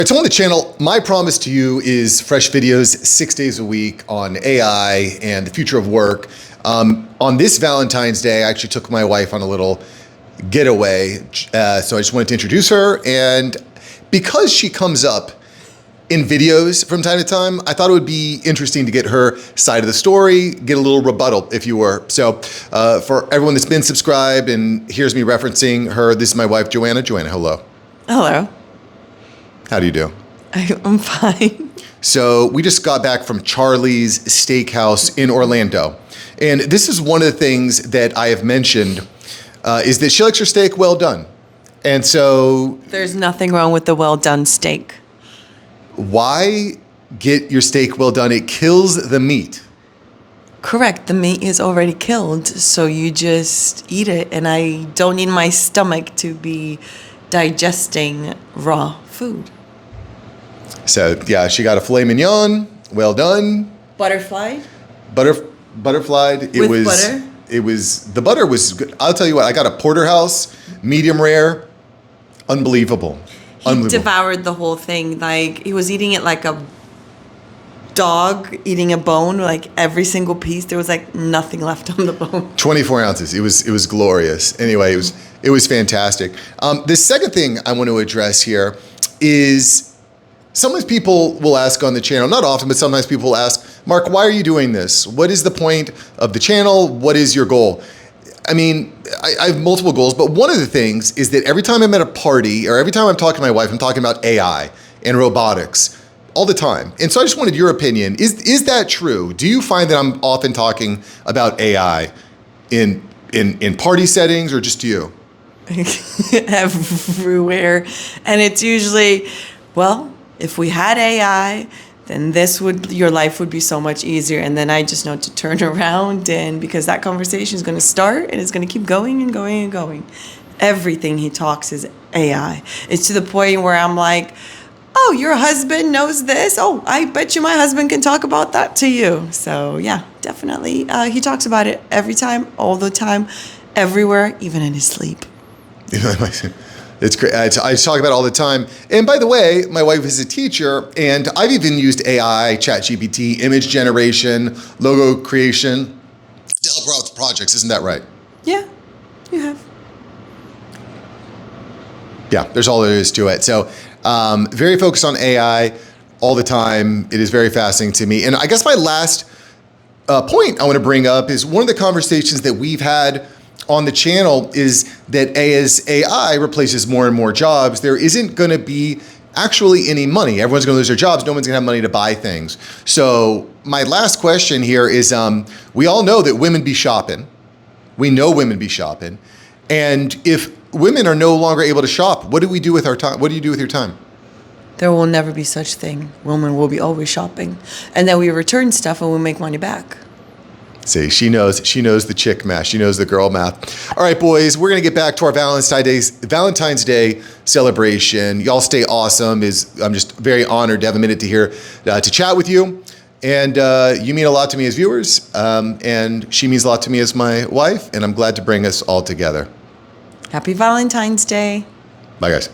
It's on the channel. My promise to you is fresh videos 6 days a week on AI and the future of work. On this Valentine's Day, I actually took my wife on a little getaway. So I just wanted to introduce her. And because she comes up in videos from time to time, I thought it would be interesting to get her side of the story, get a little rebuttal, if you were. So for everyone that's been subscribed and hears me referencing her, this is my wife, Joanna. Joanna, hello. Hello. How do you do? I'm fine. So we just got back from Charlie's Steakhouse in Orlando. And this is one of the things that I have mentioned is that she likes her steak well done. And so There's nothing wrong with the well done steak. why get your steak well done? It kills the meat. Correct. The meat is already killed, so you just eat it. And I don't need my stomach to be digesting raw food. So yeah, she got a filet mignon, well done. Butterfly? Butterflied. With butter? The butter was good. I'll tell you what, I got a porterhouse, medium rare, unbelievable. He devoured the whole thing. Like, he was eating it like a dog eating a bone, like every single piece. There was like nothing left on the bone. 24 ounces. It was glorious. Anyway, it was fantastic. The second thing I want to address here is sometimes people will ask on the channel, not often, but sometimes people will ask, Mark, why are you doing this? What is the point of the channel? What is your goal? I mean, I have multiple goals, but one of the things is that every time I'm at a party or every time I'm talking to my wife, I'm talking about AI and robotics all the time. And so I just wanted your opinion. Is that true? Do you find that I'm often talking about AI in party settings or just you? Everywhere. And it's usually, well, if we had AI, then your life would be so much easier. And then I just know to turn around, and because that conversation is going to start and it's going to keep going and going and going. Everything he talks is AI. It's to the point where I'm like, oh, your husband knows this? Oh, I bet you my husband can talk about that to you. So yeah, definitely. He talks about it every time, all the time, everywhere, even in his sleep. It's great. I talk about it all the time. And by the way, my wife is a teacher, and I've even used AI, ChatGPT, image generation, logo creation to help her out with projects. Isn't that right? Yeah, you have. Yeah, there's all there is to it. So very focused on AI all the time. It is very fascinating to me. And I guess my last point I want to bring up is one of the conversations that we've had on the channel is that as AI replaces more and more jobs, there isn't going to be actually any money. Everyone's going to lose their jobs. No one's going to have money to buy things. So my last question here is, we all know that women be shopping. We know women be shopping. And if women are no longer able to shop, what do we do with our time? What do you do with your time? There will never be such thing. Women will be always shopping. And then we return stuff and we make money back. See, she knows the chick math. She knows the girl math. All right, boys, we're going to get back to our Valentine's Day celebration. Y'all stay awesome. I'm just very honored to have a minute to chat with you. And you mean a lot to me as viewers. And she means a lot to me as my wife. And I'm glad to bring us all together. Happy Valentine's Day. Bye, guys.